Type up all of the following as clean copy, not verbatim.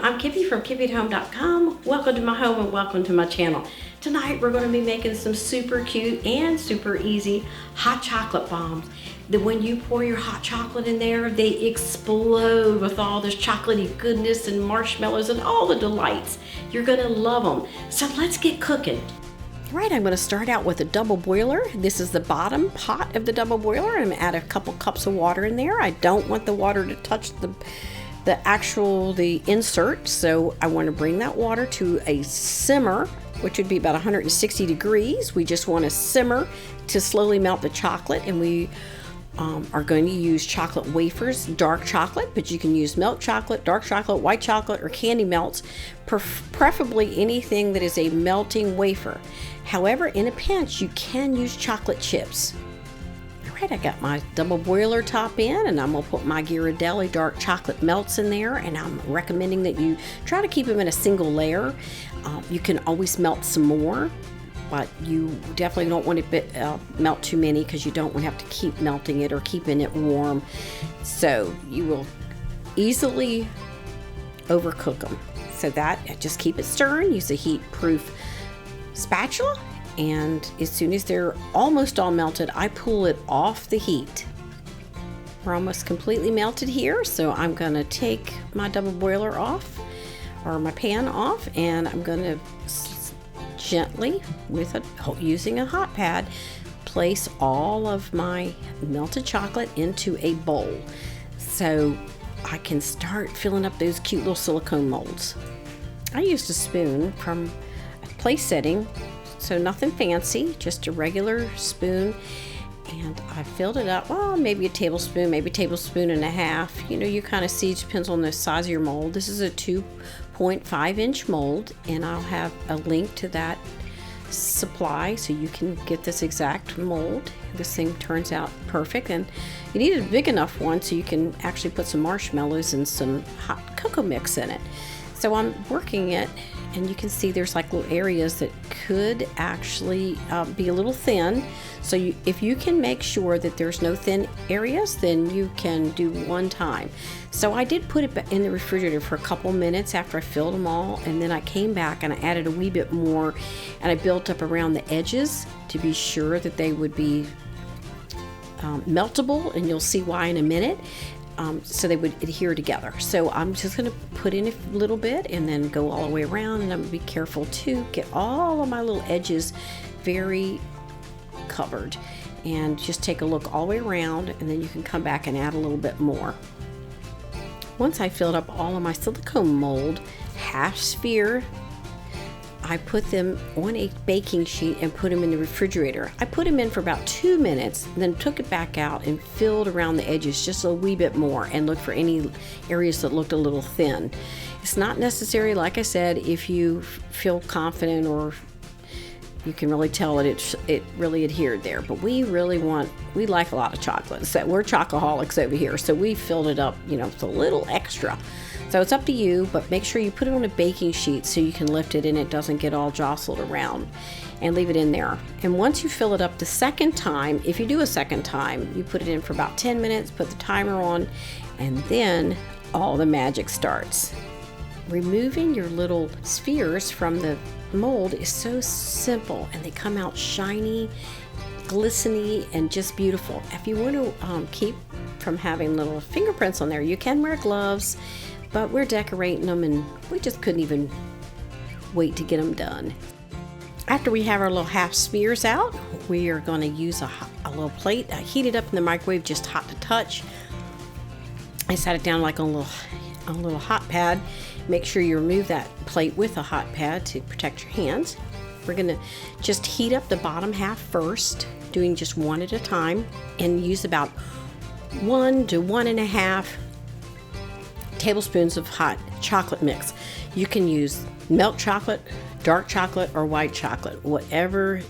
I'm Kippi from KippiAtHome.com. Welcome to my home and welcome to my channel. Tonight we're going to be making some super cute and super easy hot chocolate bombs. That when you pour your hot chocolate in there, they explode with all this chocolatey goodness and marshmallows and all the delights. You're going to love them. So let's get cooking. All right, I'm going to start out with a double boiler. This is the bottom pot of the double boiler. I'm going to add a couple cups of water in there. I don't want the water to touch the insert, so I want to bring that water to a simmer, which would be about 160 degrees. We just want to simmer to slowly melt the chocolate, and we are going to use chocolate wafers, dark chocolate, but you can use milk chocolate, dark chocolate, white chocolate, or candy melts, preferably anything that is a melting wafer. However, in a pinch, you can use chocolate chips. All right, I got my double boiler top in, and I'm going to put my Ghirardelli dark chocolate melts in there, and I'm recommending that you try to keep them in a single layer. You can always melt some more, but you definitely don't want to melt too many because you don't want to have to keep melting it or keeping it warm. So you will easily overcook them. So that, just keep it stirring. Use a heat-proof spatula. And as soon as they're almost all melted, I pull it off the heat. We're almost completely melted here, so I'm going to take my double boiler off, or my pan off, and I'm going to gently, using a hot pad, place all of my melted chocolate into a bowl so I can start filling up those cute little silicone molds. I used a spoon from a place setting, so nothing fancy, just a regular spoon, and I filled it up, well, maybe a tablespoon, maybe a tablespoon and a half. You know, you kind of see, it depends on the size of your mold. This is a 2.5-inch mold, and I'll have a link to that supply so you can get this exact mold. This thing turns out perfect, and you need a big enough one so you can actually put some marshmallows and some hot cocoa mix in it. So I'm working it, and you can see there's like little areas that could actually be a little thin. So if you can make sure that there's no thin areas, then you can do one time. So I did put it in the refrigerator for a couple minutes after I filled them all, and then I came back and I added a wee bit more, and I built up around the edges to be sure that they would be meltable, and you'll see why in a minute. So they would adhere together. So I'm just going to put in a little bit and then go all the way around, and I'm going to be careful to get all of my little edges very covered, and just take a look all the way around, and then you can come back and add a little bit more. Once I filled up all of my silicone mold, half sphere, I put them on a baking sheet and put them in the refrigerator. I put them in for about 2 minutes, then took it back out and filled around the edges just a wee bit more, and looked for any areas that looked a little thin. It's not necessary, like I said, if you feel confident or you can really tell it really adhered there. But we like a lot of chocolate. So we're chocoholics over here, so we filled it up, it's a little extra. So it's up to you, but make sure you put it on a baking sheet so you can lift it and it doesn't get all jostled around, and leave it in there. And once you fill it up the second time, if you do a second time, you put it in for about 10 minutes, put the timer on, and then all the magic starts. Removing your little spheres from the mold is so simple, and they come out shiny, glistening, and just beautiful. If you want to keep from having little fingerprints on there, you can wear gloves, but we're decorating them, and we just couldn't even wait to get them done. After we have our little half spheres out, we are going to use a little plate. I heat it up in the microwave, just hot to touch. I sat it down like on a little hot pad. Make sure you remove that plate with a hot pad to protect your hands. We're going to just heat up the bottom half first, doing just one at a time, and use about 1 to 1.5 tablespoons of hot chocolate mix. You can use milk chocolate, dark chocolate, or white chocolate, whatever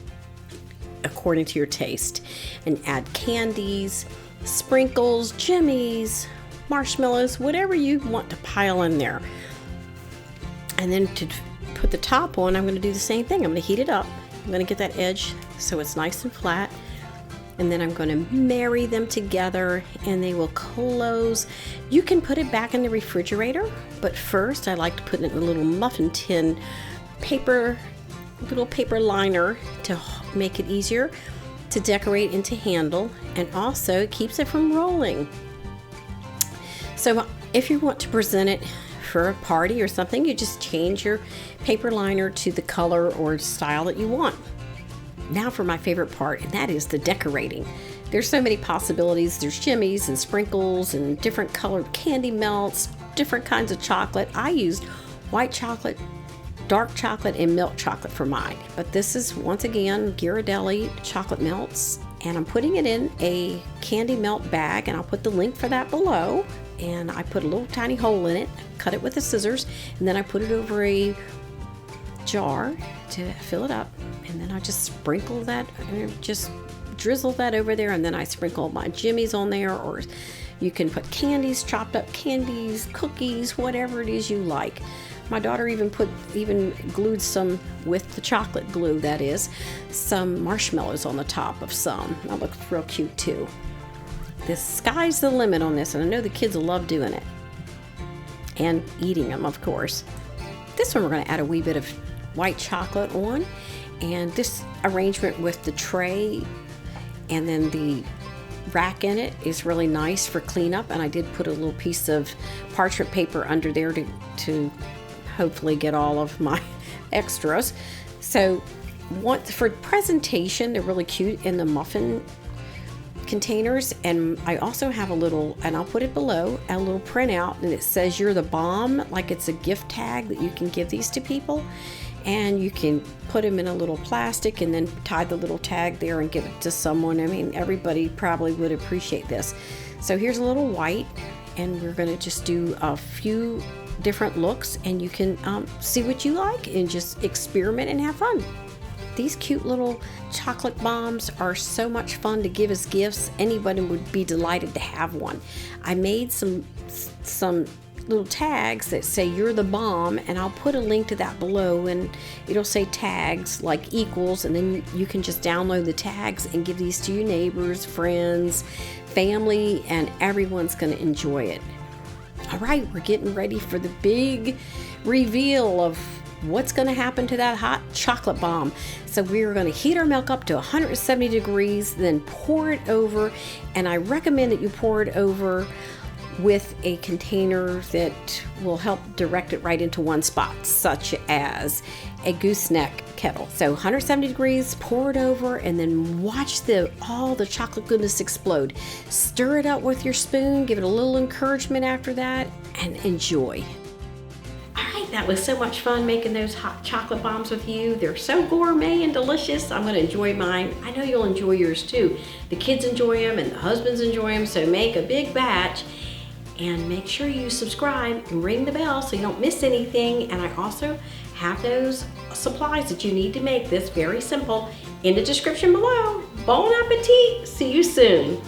according to your taste. And add candies, sprinkles, jimmies, marshmallows, whatever you want to pile in there. And then to put the top on, I'm going to do the same thing. I'm going to heat it up. I'm going to get that edge so it's nice and flat. and then I'm going to marry them together and they will close. You can put it back in the refrigerator, but first I like to put it in a little muffin tin little paper liner to make it easier to decorate and to handle, and also it keeps it from rolling. So if you want to present it for a party or something, you just change your paper liner to the color or style that you want. Now for my favorite part, and that is the decorating. There's so many possibilities. There's jimmies and sprinkles and different colored candy melts, different kinds of chocolate. I used white chocolate, dark chocolate, and milk chocolate for mine. But this is, once again, Ghirardelli chocolate melts. And I'm putting it in a candy melt bag, and I'll put the link for that below. And I put a little tiny hole in it, cut it with the scissors, and then I put it over a jar to fill it up. And then I just sprinkle that, just drizzle that over there, and then I sprinkle my jimmies on there, or you can put candies, chopped up candies, cookies, whatever it is you like. My daughter even glued some, with the chocolate glue that is, some marshmallows on the top of some. That looks real cute too. The sky's the limit on this, and I know the kids will love doing it. And eating them, of course. This one we're going to add a wee bit of white chocolate on, and this arrangement with the tray and then the rack in it is really nice for cleanup, and I did put a little piece of parchment paper under there to hopefully get all of my extras. So for presentation, they're really cute in the muffin containers. And I also have a little, and I'll put it below, a little printout, and it says "You're the bomb," like it's a gift tag that you can give these to people. And you can put them in a little plastic and then tie the little tag there and give it to someone. I mean, everybody probably would appreciate this. So here's a little white, and we're going to just do a few different looks, and you can see what you like and just experiment and have fun. These cute little chocolate bombs are so much fun to give as gifts. Anybody would be delighted to have one. I made some little tags that say "You're the bomb," and I'll put a link to that below, and it'll say tags like equals, and then you can just download the tags and give these to your neighbors, friends, family, and everyone's going to enjoy it. All right, we're getting ready for the big reveal of what's going to happen to that hot chocolate bomb. So we're going to heat our milk up to 170 degrees, then pour it over, and I recommend that you pour it over with a container that will help direct it right into one spot, such as a gooseneck kettle. So 170 degrees, pour it over, and then watch all the chocolate goodness explode. Stir it up with your spoon, give it a little encouragement after that, and enjoy. All right, that was so much fun making those hot chocolate bombs with you. They're so gourmet and delicious. I'm going to enjoy mine. I know you'll enjoy yours too. The kids enjoy them and the husbands enjoy them, so make a big batch. And make sure you subscribe and ring the bell so you don't miss anything. And I also have those supplies that you need to make this very simple in the description below. Bon appetit! See you soon.